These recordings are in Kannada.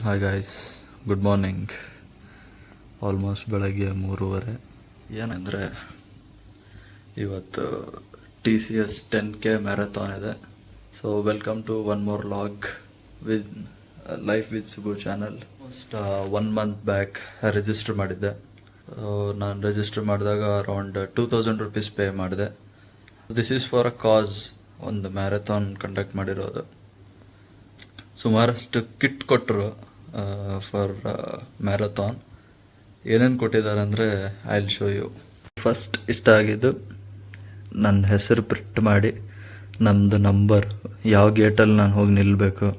Hi guys, good morning. Almost ಬೆಳಗ್ಗೆ 3:30. ಏನಂದರೆ ಇವತ್ತು TCS 10K ಮ್ಯಾರಥಾನ್ ಇದೆ. So welcome to one more log with life with Subu channel. Almost 1 month back register ಮಾಡಿದ್ದೆ. ನಾನು ರಿಜಿಸ್ಟರ್ ಮಾಡಿದಾಗ ಅರೌಂಡ್ 2000 rupees ಪೇ ಮಾಡಿದೆ. This is for a cause, ಒಂದು ಮ್ಯಾರಥಾನ್ ಕಂಡಕ್ಟ್ ಮಾಡಿರೋದು. ಸುಮಾರಷ್ಟು ಕಿಟ್ ಕೊಟ್ಟರು ಫಾರ್ ಮ್ಯಾರಥಾನ್. ಏನೇನು ಕೊಟ್ಟಿದ್ದಾರೆ ಅಂದರೆ I will show you. First ಇಷ್ಟ ಆಗಿದ್ದು, ನನ್ನ ಹೆಸರು ಪ್ರಿಂಟ್ ಮಾಡಿ ನಮ್ಮದು ನಂಬರ್, ಯಾವ ಗೇಟಲ್ಲಿ ನಾನು ಹೋಗಿ ನಿಲ್ಲಬೇಕು,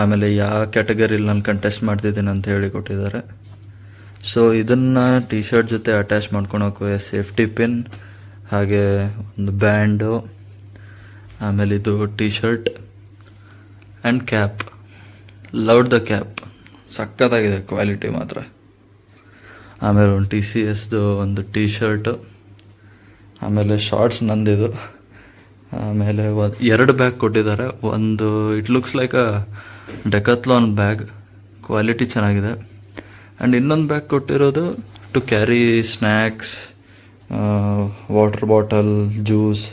ಆಮೇಲೆ ಯಾವ ಕ್ಯಾಟಗರಿಲಿ ನಾನು ಕಂಟೆಸ್ಟ್ ಮಾಡ್ತಿದ್ದೀನಿ ಅಂತ ಹೇಳಿ ಕೊಟ್ಟಿದ್ದಾರೆ. ಸೊ ಇದನ್ನು ಟಿ ಶರ್ಟ್ ಜೊತೆ ಅಟ್ಯಾಚ್ ಮಾಡ್ಕೊಳೋಕೆ ಸೇಫ್ಟಿ ಪಿನ್, ಹಾಗೆ ಒಂದು ಬ್ಯಾಂಡು, ಆಮೇಲೆ ಇದು T shirt and cap. Loved the cap, ಸಖತ್ತಾಗಿದೆ ಕ್ವಾಲಿಟಿ ಮಾತ್ರ. ಆಮೇಲೆ ಒಂದು TCSದು ಒಂದು ಟಿ ಶರ್ಟು, ಆಮೇಲೆ ಶಾರ್ಟ್ಸ್ ನಂದಿದು. ಆಮೇಲೆ 2 ಬ್ಯಾಗ್ ಕೊಟ್ಟಿದ್ದಾರೆ. ಒಂದು it looks like a Decathlon bag, quality ಚೆನ್ನಾಗಿದೆ. ಆ್ಯಂಡ್ ಇನ್ನೊಂದು ಬ್ಯಾಗ್ ಕೊಟ್ಟಿರೋದು to carry snacks, water bottle, juice.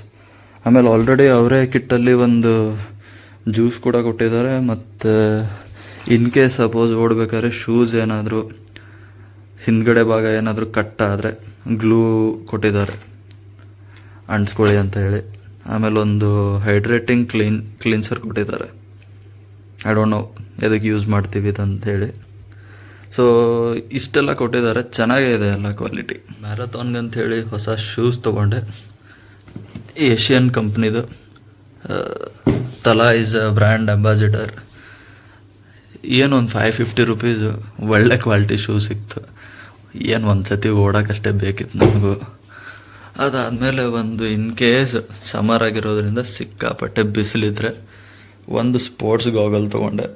ಆಮೇಲೆ ಆಲ್ರೆಡಿ ಅವರೇ ಕಿಟ್ಟಲ್ಲಿ ಒಂದು ಜ್ಯೂಸ್ ಕೂಡ ಕೊಟ್ಟಿದ್ದಾರೆ. ಮತ್ತು ಇನ್ ಕೇಸ್ ಸಪೋಸ್ ಓಡಬೇಕಾದ್ರೆ ಶೂಸ್ ಏನಾದರೂ ಹಿಂದ್ಗಡೆ ಭಾಗ ಏನಾದರೂ ಕಟ್ ಆದರೆ ಗ್ಲೂ ಕೊಟ್ಟಿದ್ದಾರೆ ಅಂಟಿಸ್ಕೊಳ್ಳಿ ಅಂತ ಹೇಳಿ. ಆಮೇಲೆ ಒಂದು ಹೈಡ್ರೇಟಿಂಗ್ ಕ್ಲೀನ್ಸರ್ ಕೊಟ್ಟಿದ್ದಾರೆ. ಐ ಡೋಂಟ್ ನೋ ಎದಕ್ಕೆ ಯೂಸ್ ಮಾಡ್ತೀವಿ ಇದಂತ ಹೇಳಿ. ಸೊ ಇಷ್ಟೆಲ್ಲ ಕೊಟ್ಟಿದ್ದಾರೆ, ಚೆನ್ನಾಗೇ ಇದೆ ಎಲ್ಲ ಕ್ವಾಲಿಟಿ. ಮ್ಯಾರಥಾನ್ಗಂತ ಹೇಳಿ ಹೊಸ ಶೂಸ್ ತೊಗೊಂಡೆ, ಏಷ್ಯನ್ ಕಂಪ್ನಿದು. ತಲಾ ಈಸ್ ಅ ಬ್ರ್ಯಾಂಡ್ ಅಂಬಾಸಿಡರ್. ಏನು ಒಂದು 550 rupees ಒಳ್ಳೆ ಕ್ವಾಲಿಟಿ ಶೂ ಸಿಕ್ತು. ಏನು ಒಂದು ಸತಿ ಓಡೋಕ್ಕಷ್ಟೇ ಬೇಕಿತ್ತು ನನಗೂ. ಅದಾದಮೇಲೆ ಒಂದು ಇನ್ ಕೇಸ್ ಸಮರ್ ಆಗಿರೋದ್ರಿಂದ ಸಿಕ್ಕಾಪಟ್ಟೆ ಬಿಸಿಲಿದ್ರೆ ಒಂದು ಸ್ಪೋರ್ಟ್ಸ್ ಗಾಗಲ್ ತೊಗೊಂಡೆ.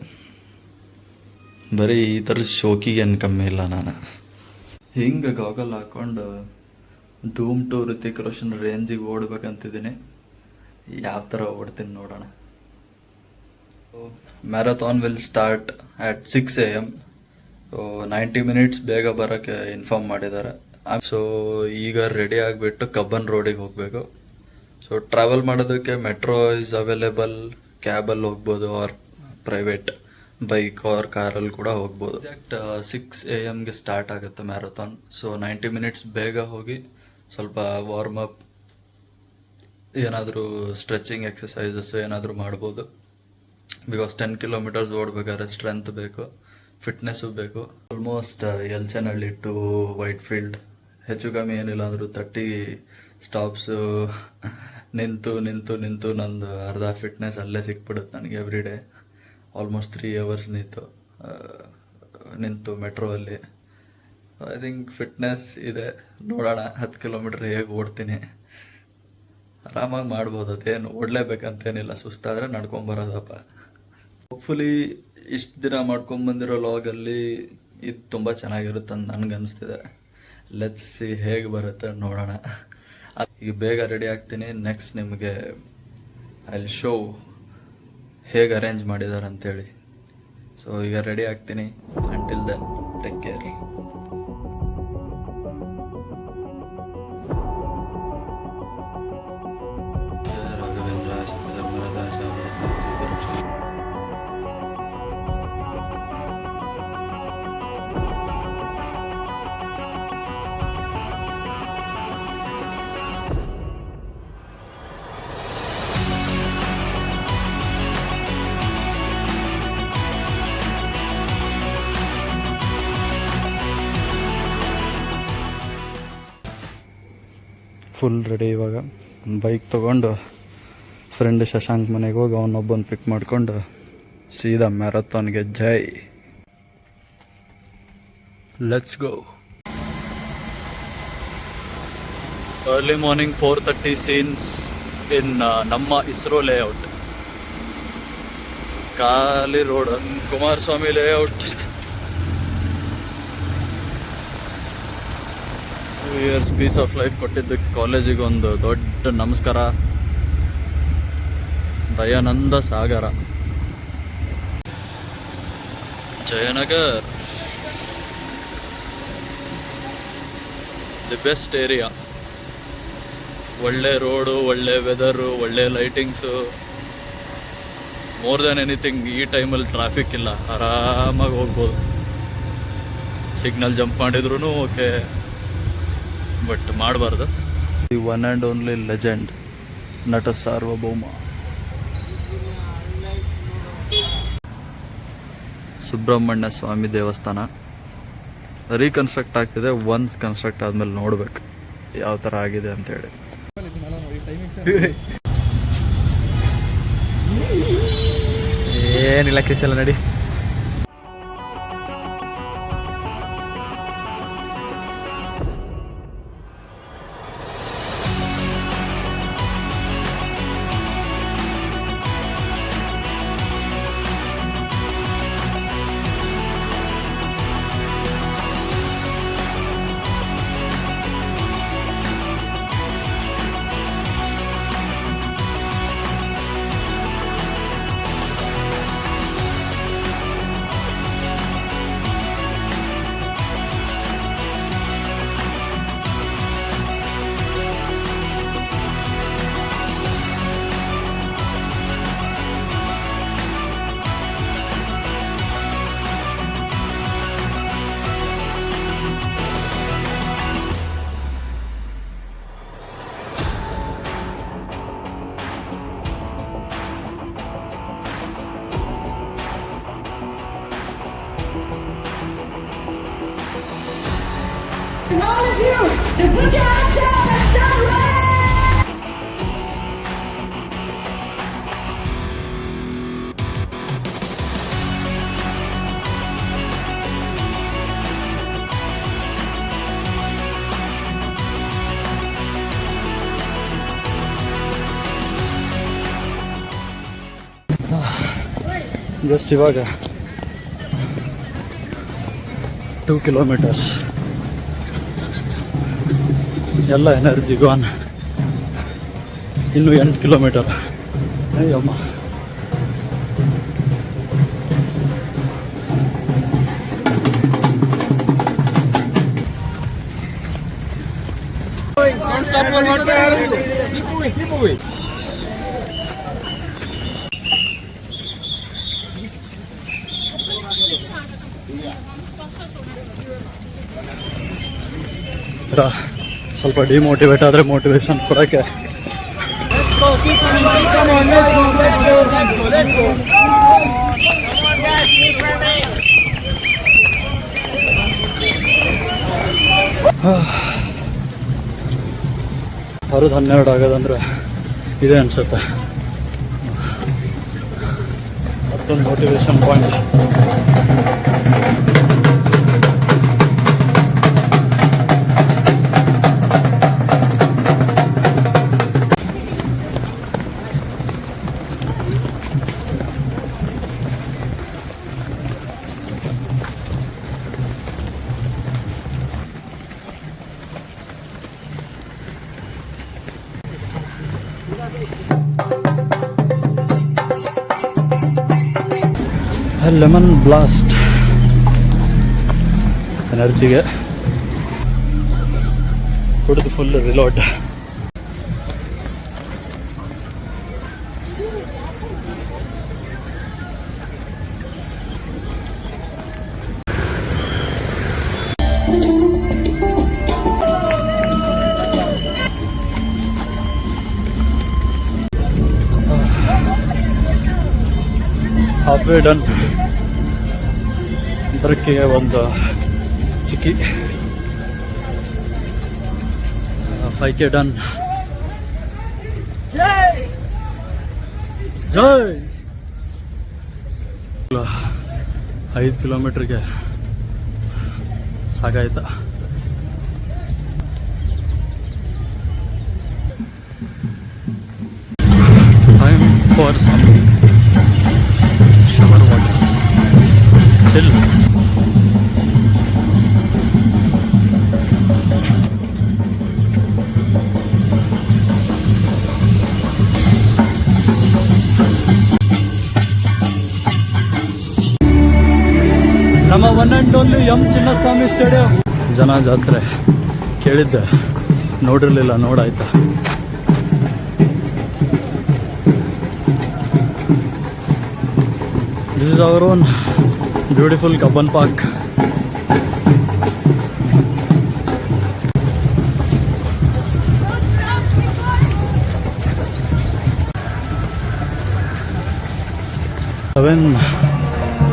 ಬರೀ ಈ ಥರದ ಶೋಕಿಗೆ ಏನು ಕಮ್ಮಿ ಇಲ್ಲ ನಾನು. ಹಿಂಗೆ ಗಾಗಲ್ ಹಾಕ್ಕೊಂಡು ಧೂಮ್ ಟು ರಿತಿಕ್ ರೋಷನ್ ರೇಂಜಿಗೆ ಓಡ್ಬೇಕಂತಿದ್ದೀನಿ. ಯಾವ ಥರ ಓಡ್ತೀನಿ ನೋಡೋಣ. Marathon will start at 6 AM. So 90 minutes ಬೇಗ ಬರೋಕ್ಕೆ ಇನ್ಫಾರ್ಮ್ ಮಾಡಿದ್ದಾರೆ. ಸೊ ಈಗ ರೆಡಿ ಆಗಿಬಿಟ್ಟು ಕಬ್ಬನ್ ರೋಡಿಗೆ ಹೋಗಬೇಕು. ಸೊ ಟ್ರಾವೆಲ್ ಮಾಡೋದಕ್ಕೆ ಮೆಟ್ರೋ ಇಸ್ ಅವೈಲೇಬಲ್, ಕ್ಯಾಬಲ್ಲಿ ಹೋಗ್ಬೋದು, ಆರ್ ಪ್ರೈವೇಟ್ ಬೈಕ್ ಆರ್ ಕಾರಲ್ಲಿ ಕೂಡ ಹೋಗ್ಬೋದು. ಎಕ್ಸಾಕ್ಟ್ 6 AM ಸ್ಟಾರ್ಟ್ ಆಗುತ್ತೆ ಮ್ಯಾರಥಾನ್. ಸೊ 90 minutes ಬೇಗ ಹೋಗಿ ಸ್ವಲ್ಪ ವಾರ್ಮ್ ಅಪ್, ಏನಾದರೂ ಸ್ಟ್ರೆಚಿಂಗ್ ಎಕ್ಸಸೈಸಸ್ ಏನಾದರೂ ಮಾಡ್ಬೋದು. ಬಿಕಾಸ್ 10 kilometers ಓಡಬೇಕಾದ್ರೆ ಸ್ಟ್ರೆಂತ್ ಬೇಕು, ಫಿಟ್ನೆಸ್ಸು ಬೇಕು. ಆಲ್ಮೋಸ್ಟ್ ಯಲ್ಚನಹಳ್ಳಿ ಟು ವೈಟ್ ಫೀಲ್ಡ್, ಹೆಚ್ಚು ಕಮ್ಮಿ ಏನಿಲ್ಲ ಅಂದರೂ 30 ಸ್ಟಾಪ್ಸು ನಿಂತು ನಿಂತು ನಿಂತು ನಂದು ಅರ್ಧ ಫಿಟ್ನೆಸ್ ಅಲ್ಲೇ ಸಿಕ್ಬಿಡುತ್ತೆ ನನಗೆ. ಎವ್ರಿ ಡೇ ಆಲ್ಮೋಸ್ಟ್ 3 hours ನಿಂತು ಮೆಟ್ರೋ ಅಲ್ಲಿ. ಐ ಥಿಂಕ್ ಫಿಟ್ನೆಸ್ ಇದೆ. ನೋಡೋಣ 10 kilometer ಹೇಗೆ ಓಡ್ತೀನಿ. ಆರಾಮಾಗಿ ಮಾಡ್ಬೋದು, ಅದೇನು ಓಡಲೇಬೇಕಂತೇನಿಲ್ಲ. ಸುಸ್ತಾದರೆ ನಡ್ಕೊಂಬರೋದಪ್ಪ. ಹೋಪ್ಫುಲಿ ಇಷ್ಟು ದಿನ ಮಾಡ್ಕೊಂಬಂದಿರೋ ಲಾಗಲ್ಲಿ ಇದು ತುಂಬ ಚೆನ್ನಾಗಿರುತ್ತೆ ಅಂತ ನನಗನ್ನಿಸ್ತಿದೆ. ಲೆಟ್ಸ್ ಸಿ ಹೇಗೆ ಬರುತ್ತೆ ನೋಡೋಣ. ಈಗ ಬೇಗ ರೆಡಿ ಆಗ್ತೀನಿ. ನೆಕ್ಸ್ಟ್ ನಿಮಗೆ ಐ ವಿಲ್ ಶೋ ಹೇಗೆ ಅರೇಂಜ್ ಮಾಡಿದ್ದಾರೆ ಅಂತೇಳಿ. ಸೊ ಈಗ ರೆಡಿ ಆಗ್ತೀನಿ. Until then take care. Full ready. ಇವಾಗ ಬೈಕ್ ತೊಗೊಂಡು ಫ್ರೆಂಡ್ ಶಶಾಂಕ್ ಮನೆಗೆ ಹೋಗಿ ಅವನೊಬ್ಬನ ಪಿಕ್ ಮಾಡಿಕೊಂಡು ಸೀದಾ ಮ್ಯಾರಥಾನ್ಗೆ ಜೈ. Let's go. Early morning 4:30 scenes in ನಮ್ಮ ಇಸ್ರೋ ಲೇಔಟ್. ಖಾಲಿ road, Kumaraswamy layout. Years peace of life ಕೊಟ್ಟಿದ್ದಕ್ಕೆ ಕಾಲೇಜಿಗೆ ಒಂದು ದೊಡ್ಡ ನಮಸ್ಕಾರ. Dayananda Sagar. Jayanagar the best area. ಒಳ್ಳೆ ರೋಡು, ಒಳ್ಳೆ ವೆದರು, ಒಳ್ಳೆ ಲೈಟಿಂಗ್ಸು. ಮೋರ್ ದ್ಯಾನ್ ಎನಿಥಿಂಗ್ ಈ ಟೈಮಲ್ಲಿ ಟ್ರಾಫಿಕ್ ಇಲ್ಲ, ಆರಾಮಾಗಿ ಹೋಗ್ಬೋದು. ಸಿಗ್ನಲ್ ಜಂಪ್ ಮಾಡಿದ್ರು ಓಕೆ, ಬಟ್ ಮಾಡಬಾರ್ದು. The one and only legend ನಟ ಸಾರ್ವಭೌಮ ಸುಬ್ರಹ್ಮಣ್ಯ ಸ್ವಾಮಿ ದೇವಸ್ಥಾನ ರೀಕನ್ಸ್ಟ್ರಕ್ಟ್ ಆಗ್ತಿದೆ. ಒನ್ಸ್ ಕನ್ಸ್ಟ್ರಕ್ಟ್ ಆದಮೇಲೆ ನೋಡ್ಬೇಕು ಯಾವ ಥರ ಆಗಿದೆ ಅಂತೇಳಿ. ಏನಿಲ್ಲ ಕೇಸ್ ಎಲ್ಲ ನಡಿ. And all of you to put your hands up and start running! Just ಇವಾಗ 2 ಕಿಲೋಮೀಟರ್ಸ್ ಎಲ್ಲ ಎನರ್ಜಿ ಗಾನ್. ಇನ್ನು 8 ಕಿಲೋಮೀಟರ್. ಅಯ್ಯಮ್ಮ, ಸ್ವಲ್ಪ ಡಿಮೋಟಿವೇಟ್ ಆದರೆ ಮೋಟಿವೇಶನ್ ಕೊಡೋಕ್ಕೆ ಅವ್ರದ್ದು 12 ಆಗೋದಂದ್ರೆ ಇದೆ ಅನ್ಸುತ್ತೆ. ಮತ್ತೊಂದು ಮೋಟಿವೇಶನ್ ಪಾಯಿಂಟ್. ಲೆಮನ್ ಬ್ಲಾಸ್ಟ್ ಎನರ್ಜಿಗೆ ಕುಡಿದು ಫುಲ್ ರಿಲೋಡ್. ಹಾಫ್ವೇ ಡನ್. ಅದಕ್ಕೆ ಒಂದು ಚಿಕ್ಕಿ 5K ಡನ್. ಜೈ 5 ಕಿಲೋಮೀಟ್ರಿಗೆ ಸಾಕಾಯ್ತ. Time for some shower water. Chill. ನಮ್ಮ one and only M Chinnaswamy Stadium. ಜನ ಜಾತ್ರೆ ಕೇಳಿದ್ದೆ, ನೋಡಿರಲಿಲ್ಲ, ನೋಡಾಯ್ತಾ. This is our own beautiful Cubbon Park.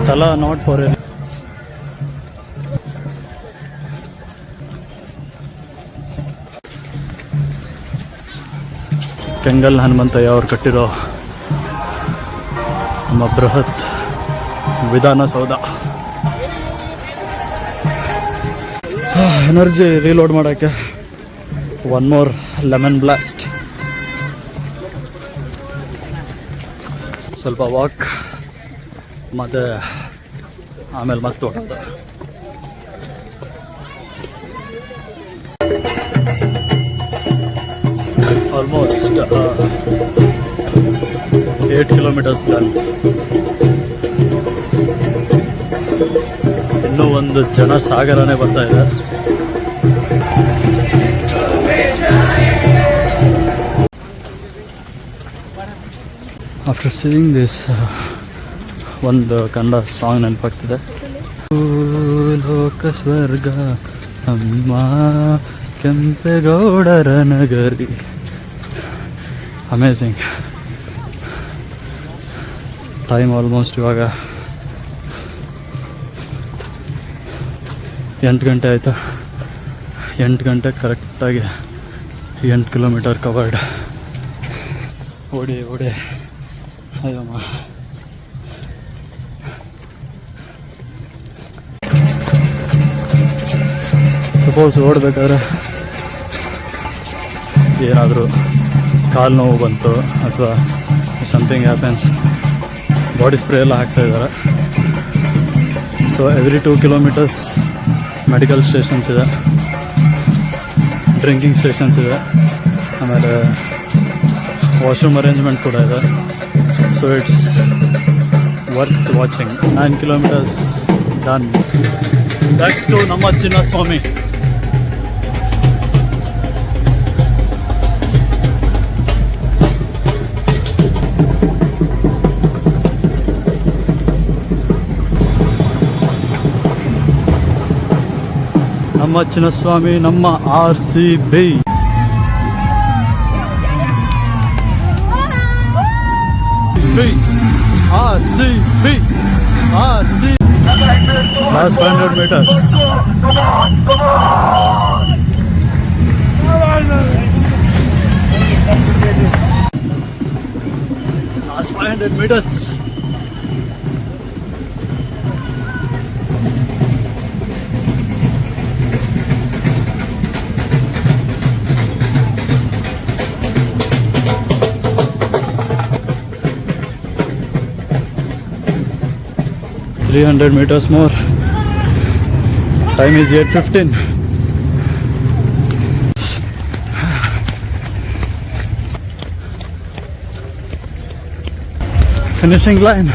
Tala not for it. Kengal Hanumanthaiah ಅವ್ರು ಕಟ್ಟಿರೋ ನಮ್ಮ ಬೃಹತ್ ವಿಧಾನಸೌಧ. ಎನರ್ಜಿ ರೀಲೋಡ್ ಮಾಡೋಕ್ಕೆ ಒನ್ ಮೋರ್ ಲೆಮನ್ ಬ್ಲಾಸ್ಟ್. ಸ್ವಲ್ಪ ವಾಕ್ ಮತ್ತು ಆಮೇಲೆ ಮತ್ತೆ ಹೊರಟು. Almost 8 kilometres done. ಇನ್ನೂ ಒಂದು ಜನ ಸಾಗರನೇ ಬರ್ತಾ ಇದೆ. ಆಫ್ಟರ್ ಸೀಯಿಂಗ್ ದಿಸ್ ಒಂದು ಕನ್ನಡ ಸಾಂಗ್ ನೆನಪಾಗ್ತಿದೆ. ಲೋಕ ಸ್ವರ್ಗ ಅಮ್ಮ ಕೆಂಪೇಗೌಡರ ನಗರಿ. ಅಮೇಝಿಂಗ್. ಟೈಮ್ ಆಲ್ಮೋಸ್ಟ್ ಇವಾಗ 8 ಗಂಟೆ ಆಯಿತಾ. 8 ಗಂಟೆ ಕರೆಕ್ಟಾಗಿ 8 ಕಿಲೋಮೀಟರ್ ಕವರ್ಡ್. ಓಡಿ ಅಯ್ಯಮ್ಮ. ಸಪೋಸ್ ಓಡಬೇಕಾದ್ರೆ ಏನಾದರೂ ಕಾಲು ನೋವು ಬಂತು ಅಥವಾ ಸಮಥಿಂಗ್ ಹ್ಯಾಪನ್ಸ್, ಬಾಡಿ ಸ್ಪ್ರೇ ಎಲ್ಲ ಹಾಕ್ತಾಯಿದ್ದಾರೆ. So every 2 kilometres medical stations ಇದೆ, ಡ್ರಿಂಕಿಂಗ್ ಸ್ಟೇಷನ್ಸ್ ಇದೆ, ಆಮೇಲೆ ವಾಶ್ರೂಮ್ ಅರೇಂಜ್ಮೆಂಟ್ ಕೂಡ ಇದೆ. So it's worth watching. 9 kilometres done. Back to ನಮ್ಮ ಚಿನ್ನಸ್ವಾಮಿ. ನಮ್ಮ ಚಿನ್ನಸ್ವಾಮಿ, ನಮ್ಮ RCB. RCB. Last 500 meters. Last 500 meters. $300 meters more. Time is 8:15. Finishing line.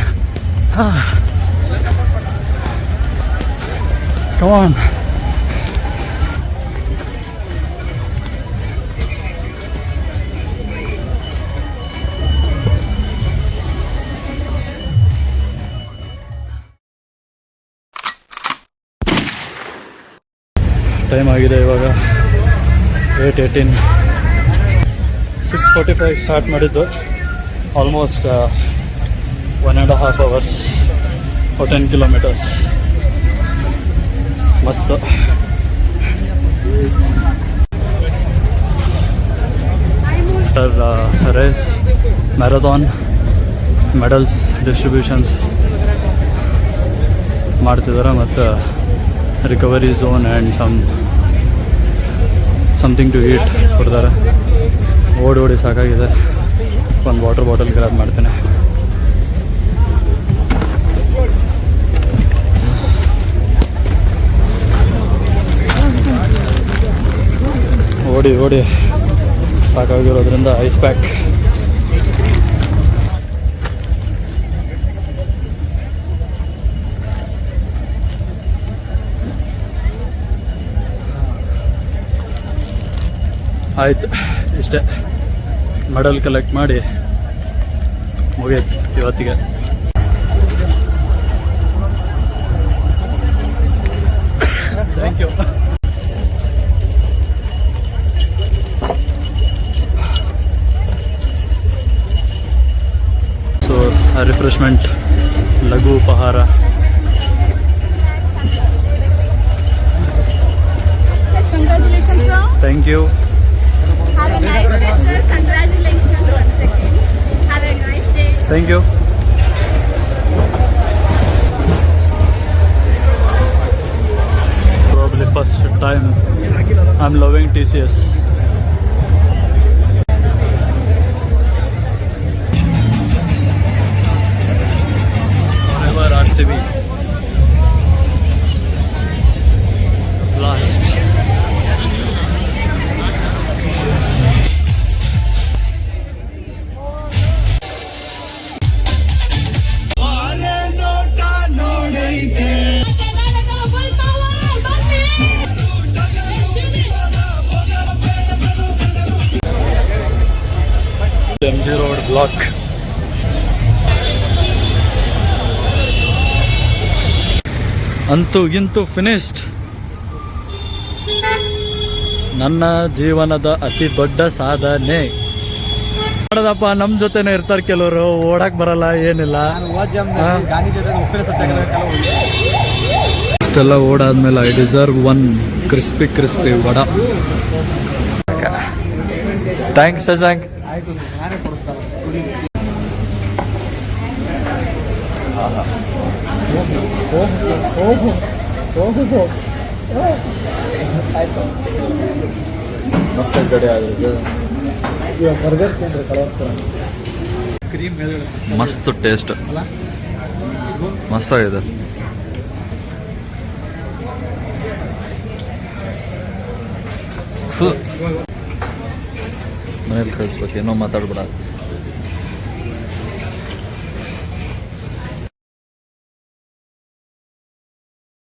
Come on. Time ಆಗಿದೆ ಇವಾಗ 8:18. 6:45 ಸ್ಟಾರ್ಟ್ ಮಾಡಿದ್ದು. Almost 1.5 hours for 10 kilometers. ಮಸ್ತ್. ರೇಸ್ ಮ್ಯಾರಥಾನ್ ಮೆಡಲ್ಸ್ ಡಿಸ್ಟ್ರಿಬ್ಯೂಷನ್ಸ್ ಮಾಡ್ತಿದ್ದಾರೆ ಮತ್ತು recovery zone and something to eat ಕೊಡ್ತಾರೆ. ಓಡಿ ಸಾಕಾಗಿದೆ. ಒಂದು ವಾಟರ್ ಬಾಟಲ್ ಗ್ರಾಬ್ ಮಾಡ್ತೇನೆ. ಓಡಿ ಸಾಕಾಗಿರೋದ್ರಿಂದ ಐಸ್ ಪ್ಯಾಕ್. ಆಯ್ತು, ಇಷ್ಟೇ. ಮೆಡಲ್ ಕಲೆಕ್ಟ್ ಮಾಡಿ ಮುಗಿಯಿತು ಇವತ್ತಿಗೆ. Thank you. ಸೊ ರಿಫ್ರೆಶ್ಮೆಂಟ್, ಲಘು ಉಪಹಾರ. Congratulations, sir. Thank you. Have a nice day, sir. Congratulations once again. Have a nice day. Thank you. Probably first time I'm loving TCS. Forever RCB. Last. MG Road block. ಅಂತೂ ಗಿಂತೂ ಫಿನಿಶ್ಡ್. ನನ್ನ ಜೀವನದ ಅತಿ ದೊಡ್ಡ ಸಾಧನೆ. ನೋಡದಪ್ಪ, ನಮ್ಮ ಜೊತೆನೇ ಇರ್ತಾರೆ ಕೆಲವರು, ಓಡಕ್ ಬರಲ್ಲ ಏನಿಲ್ಲ. ಇಷ್ಟೆಲ್ಲ ಓಡಾದ್ಮೇಲೆ I deserve one crispy vada. Thanks Shashank. ಮಸ್ತ್ ಕಡೆ ಆದ್ರೆ ಮಸ್ತ್ ಟೇಸ್ಟ್, ಮಸ್ತಾಗಿದೆ. ಮನೇಲಿ ಕಳಿಸ್ಬೇಕು, ಏನೋ ಮಾತಾಡ್ಬೇಡ.